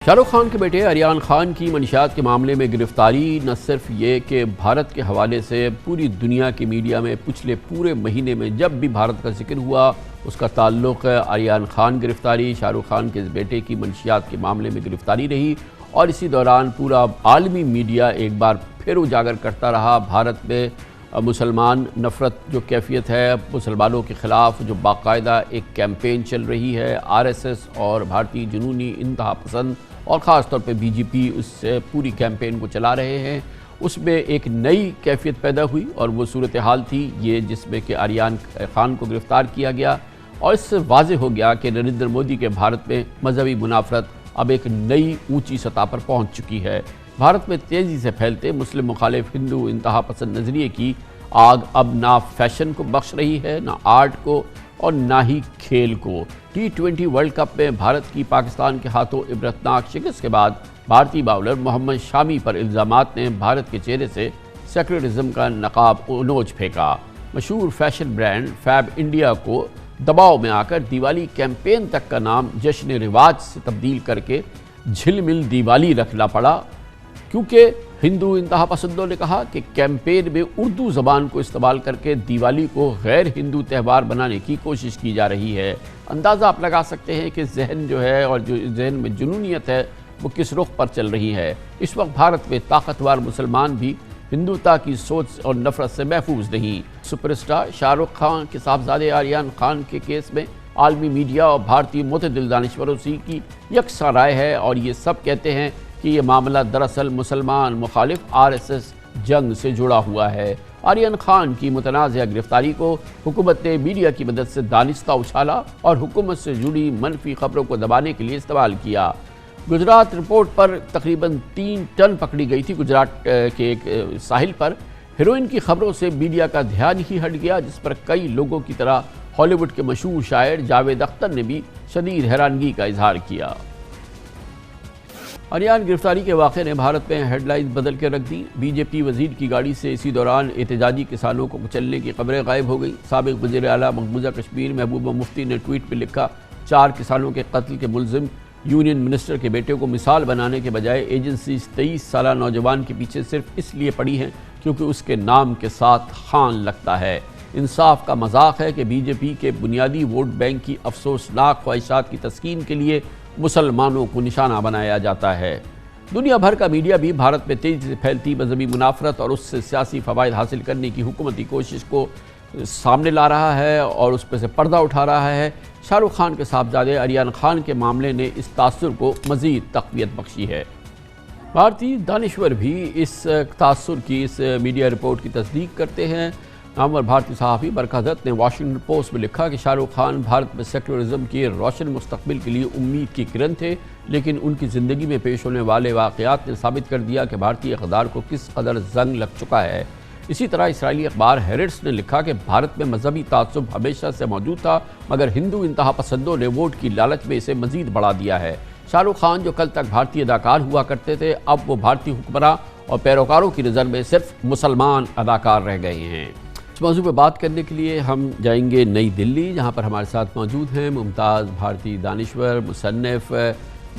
शाहरुख खान के बेटे आर्यन खान की मंशियात के मामले में गिरफ्तारी न सिर्फ ये कि भारत के हवाले से पूरी दुनिया की मीडिया में पिछले पूरे महीने में जब भी भारत का जिक्र हुआ उसका ताल्लुक़ आर्यन खान गिरफ्तारी, शाहरुख खान के बेटे की मंशियात के मामले में गिरफ्तारी रही। और इसी दौरान पूरा आलमी मीडिया एक बार फिर उजागर करता रहा भारत में मुसलमान नफ़रत जो कैफियत है, मुसलमानों के ख़िलाफ़ जो बाकायदा एक कैंपेन चल रही है। आरएसएस और भारतीय जुनूनी इंतहा पसंद और ख़ास तौर पे बीजेपी उस पूरी कैंपेन को चला रहे हैं। उसमें एक नई कैफियत पैदा हुई और वो सूरत हाल थी ये जिसमें कि आर्यन खान को गिरफ़्तार किया गया और इससे वाज़े हो गया कि नरेंद्र मोदी के भारत में मजहबी मुनाफरत अब एक नई ऊंची सतह पर पहुंच चुकी है। भारत में तेज़ी से फैलते मुस्लिम मुखालिफ हिंदू इंतहा पसंद नज़रिए की आग अब ना फैशन को बख्श रही है, ना आर्ट को और ना ही खेल को। T20 वर्ल्ड कप में भारत की पाकिस्तान के हाथों इबरतनाक शिकस्त के बाद भारतीय बाउलर मोहम्मद शामी पर इल्ज़ामात ने भारत के चेहरे से सेक्युलरिज्म का नकाब नोच फेंका। मशहूर फैशन ब्रांड फैब इंडिया को दबाव में आकर दिवाली कैंपेन तक का नाम जश्न रिवाज से तब्दील करके झिलमिल दिवाली रखना पड़ा, क्योंकि हिंदू इंतहा पसंदों ने कहा कि कैंपेन में उर्दू ज़बान को इस्तेमाल करके दिवाली को गैर हिंदू त्यौहार बनाने की कोशिश की जा रही है। अंदाज़ा आप लगा सकते हैं कि जहन जो है और जो जहन में जुनूनियत है वो किस रुख पर चल रही है। इस वक्त भारत में ताकतवर मुसलमान भी हिंदुता की सोच और नफरत से महफूज नहीं। सुपरस्टार शाहरुख खान के साहबजादे आर्यन खान के केस में आलमी मीडिया और भारतीय मुतअद्दिल दानिशवरों की यकसा राय है और ये सब कहते हैं कि ये मामला दरअसल मुसलमान मुखालिफ आरएसएस जंग से जुड़ा हुआ है। आर्यन खान की मुतनाज़िया गिरफ्तारी को हुकूमत ने मीडिया की मदद से दानिस्ता उछाला और हुकूमत से जुड़ी मनफी खबरों को दबाने के लिए इस्तेमाल किया। गुजरात रिपोर्ट पर तकरीबन 3 टन पकड़ी गई थी। गुजरात के एक साहिल पर हेरोइन की खबरों से मीडिया का ध्यान ही हट गया, जिस पर कई लोगों की तरह हॉलीवुड के मशहूर शायर जावेद अख्तर ने भी शदीद हैरानगी का इजहार किया। आर्यन गिरफ्तारी के वाक़े ने भारत में हेडलाइंस बदल के रख दी। बीजेपी वजीर की गाड़ी से इसी दौरान एहतजाजी किसानों को कुचलने की खबरें गायब हो गई। साबिक़ वज़ीर आला मकबूजा कश्मीर महबूबा मुफ्ती ने ट्वीट में लिखा, 4 किसानों के कत्ल के मुलजिम यूनियन मिनिस्टर के बेटे को मिसाल बनाने के बजाय एजेंसी 23 साला नौजवान के पीछे सिर्फ इसलिए पड़ी हैं क्योंकि उसके नाम के साथ खान लगता है। इंसाफ का मजाक है कि बीजेपी के बुनियादी वोट बैंक की अफसोसनाक ख्वाहिशात की तस्कीन के लिए मुसलमानों को निशाना बनाया जाता है। दुनिया भर का मीडिया भी भारत में तेज़ी से फैलती मजहबी मुनाफरत और उससे सियासी फ़वाइद हासिल करने की हुकूमती कोशिश को सामने ला रहा है और उस पर से पर्दा उठा रहा है। शाहरुख खान के साहबजादे आर्यन खान के मामले ने इस तासुर को मज़ीद तक़वियत बख्शी है। भारतीय दानिश्वर भी इस तासुर की इस मीडिया रिपोर्ट की तस्दीक करते हैं। नामवर भारतीय सहाफ़ी बरकत ने वाशिंगटन पोस्ट में लिखा कि शाहरुख खान भारत में सेक्युलरिज्म के रोशन मुस्तकबिल के लिए उम्मीद की किरण थे, लेकिन उनकी ज़िंदगी में पेश होने वाले वाक़यात ने साबित कर दिया कि भारतीय इक़्तिदार को किस कदर जंग लग चुका है। इसी तरह इसराइली अखबार हेरिट्स ने लिखा कि भारत में मजहबी तासुब हमेशा से मौजूद था, मगर हिंदू इंतहा पसंदों ने वोट की लालच में इसे मज़ीद बढ़ा दिया है। शाहरुख खान जो कल तक भारतीय अदाकार हुआ करते थे, अब वो भारतीय हुक्मरां और पैरोकारों की नज़र में सिर्फ मुसलमान अदाकार रह गए हैं। इस मौजू पर बात करने के लिए हम जाएंगे नई दिल्ली, जहाँ पर हमारे साथ मौजूद हैं मुमताज़ भारतीय दानिश्वर, मुसन्निफ़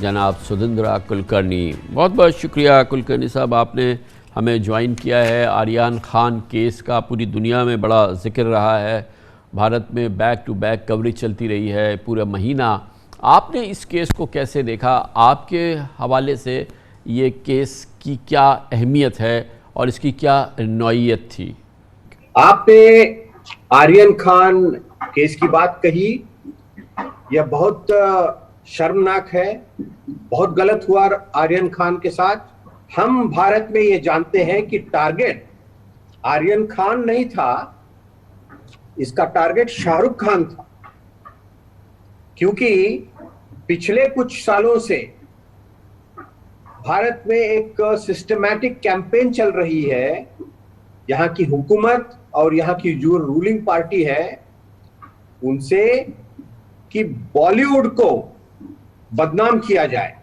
जनाब सुधींद्रा कुलकर्णी। बहुत बहुत शुक्रिया कुलकर्णी साहब, आपने हमें ज्वाइन किया है। आर्यन खान केस का पूरी दुनिया में बड़ा जिक्र रहा है, भारत में बैक टू बैक कवरेज चलती रही है पूरा महीना। आपने इस केस को कैसे देखा? आपके हवाले से ये केस की क्या अहमियत है और इसकी क्या नौइयत थी? आपने आर्यन खान केस की बात कही, यह बहुत शर्मनाक है, बहुत गलत हुआ आर्यन खान के साथ। हम भारत में ये जानते हैं कि टारगेट आर्यन खान नहीं था, इसका टारगेट शाहरुख खान था, क्योंकि पिछले कुछ सालों से भारत में एक सिस्टमैटिक कैंपेन चल रही है, यहाँ की हुकूमत और यहाँ की जो रूलिंग पार्टी है उनसे, कि बॉलीवुड को बदनाम किया जाए।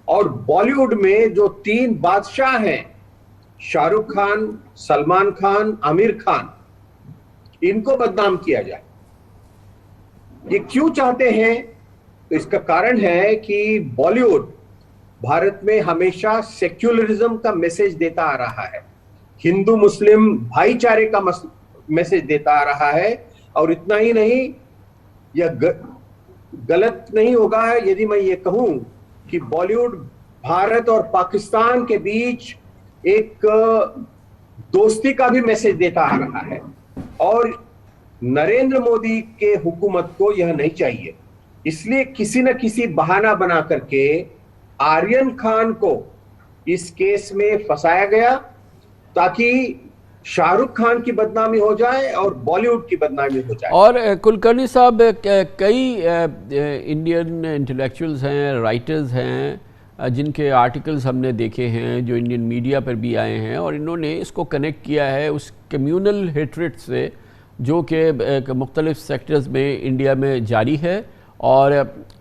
और बॉलीवुड में जो 3 बादशाह हैं, शाहरुख खान, सलमान खान, आमिर खान, इनको बदनाम किया जाए। ये क्यों चाहते हैं तो इसका कारण है कि बॉलीवुड भारत में हमेशा सेक्युलरिज्म का मैसेज देता आ रहा है, हिंदू मुस्लिम भाईचारे का मैसेज देता आ रहा है। और इतना ही नहीं, यह गलत नहीं होगा यदि मैं ये कहूं कि बॉलीवुड भारत और पाकिस्तान के बीच एक दोस्ती का भी मैसेज देता आ रहा है। और नरेंद्र मोदी के हुकूमत को यह नहीं चाहिए, इसलिए किसी न किसी बहाना बना करके आर्यन खान को इस केस में फंसाया गया ताकि शाहरुख खान की बदनामी हो जाए और बॉलीवुड की बदनामी हो जाए। और कुलकर्णी साहब, कई इंडियन इंटेलेक्चुअल्स हैं, राइटर्स हैं, जिनके आर्टिकल्स हमने देखे हैं जो इंडियन मीडिया पर भी आए हैं, और इन्होंने इसको कनेक्ट किया है उस कम्यूनल हेट्रेड से जो कि मुख्तलिफ सेक्टर्स में इंडिया में जारी है, और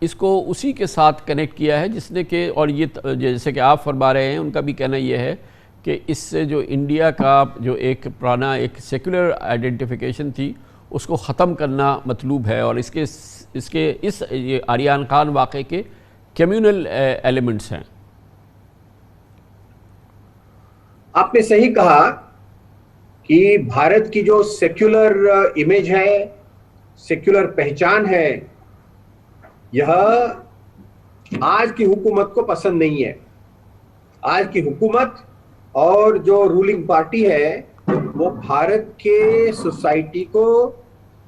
इसको उसी के साथ कनेक्ट किया है जिसने कि, और ये जैसे कि आप फरमा रहे हैं, उनका भी कहना ये है कि इससे जो इंडिया का जो एक पुराना एक सेकुलर आइडेंटिफिकेशन थी उसको ख़त्म करना मतलूब है, और इस ये आर्यन खान वाक़े के कम्यूनल एलिमेंट्स हैं। आपने सही कहा कि भारत की जो सेक्युलर इमेज है, सेक्युलर पहचान है, यह आज की हुकूमत को पसंद नहीं है। आज की हुकूमत और जो रूलिंग पार्टी है वो भारत के सोसाइटी को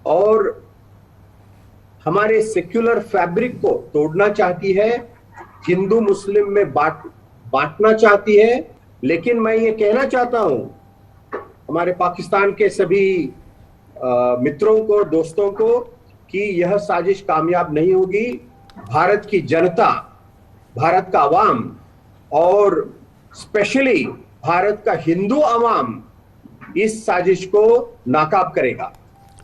और हमारे सेक्युलर फैब्रिक को तोड़ना चाहती है, हिंदू मुस्लिम में बांटना चाहती है। लेकिन मैं ये कहना चाहता हूं हमारे पाकिस्तान के सभी मित्रों को, दोस्तों को, कि यह साजिश कामयाब नहीं होगी। भारत की जनता, भारत का अवाम और स्पेशली भारत का हिंदू अवाम इस साजिश को नाकाब करेगा।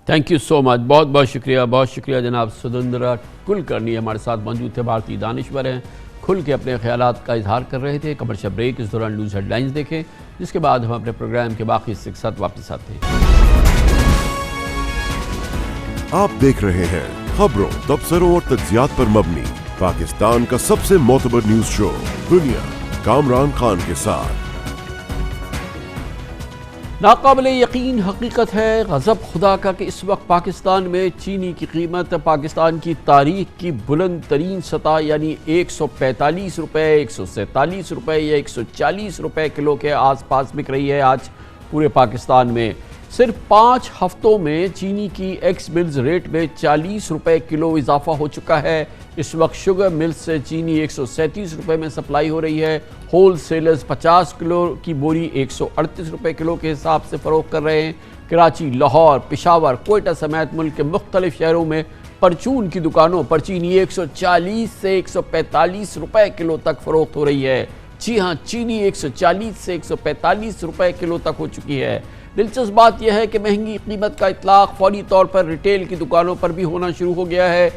थैंक यू सो मच, बहुत बहुत शुक्रिया जनाब सुरेंद्र कुलकर्णी हमारे साथ मौजूद थे, भारतीय दानिश्वर हैं, खुल के अपने ख्यालात का इजहार कर रहे थे। कमर्शियल ब्रेक, इस दौरान न्यूज़ हेडलाइंस देखें, जिसके बाद हम अपने प्रोग्राम के बाकी हिस्से के साथ वापस आते हैं। आप देख रहे हैं खबरों, तबसरों और तज्जियात पर मबनी पाकिस्तान का सबसे मोतबर न्यूज शो दुनिया, कामरान खान के साथ। नाकाबिले यकीन हकीकत है, गज़ब खुदा का, कि इस वक्त पाकिस्तान में चीनी की कीमत पाकिस्तान की तारीख की बुलंद तरीन सतह यानी 145 रुपये, 147 रुपये या 140 रुपये किलो के आसपास बिक रही है। आज पूरे पाकिस्तान में सिर्फ 5 हफ्तों में चीनी की एक्स मिल्स रेट में 40 रुपये किलो इजाफा हो चुका है। इस वक्त शुगर मिल्स से चीनी 137 रुपये में सप्लाई हो रही है। होल सेलर्स 50 किलो की बोरी 138 रुपये किलो के हिसाब से फ़रोख्त कर रहे हैं। कराची, लाहौर, पेशावर, कोयटा समेत मुल्क के मुख्तलिफ शहरों में परचून की दुकानों पर चीनी 140 से 145 रुपये किलो तक फ़रोख्त हो रही है। जी हाँ, चीनी 140 से 145 रुपये किलो तक हो चुकी है। दिलचस्प बात यह है कि महंगी कीमत का इतलाक फौरी तौर पर रिटेल की दुकानों पर भी होना शुरू हो गया है।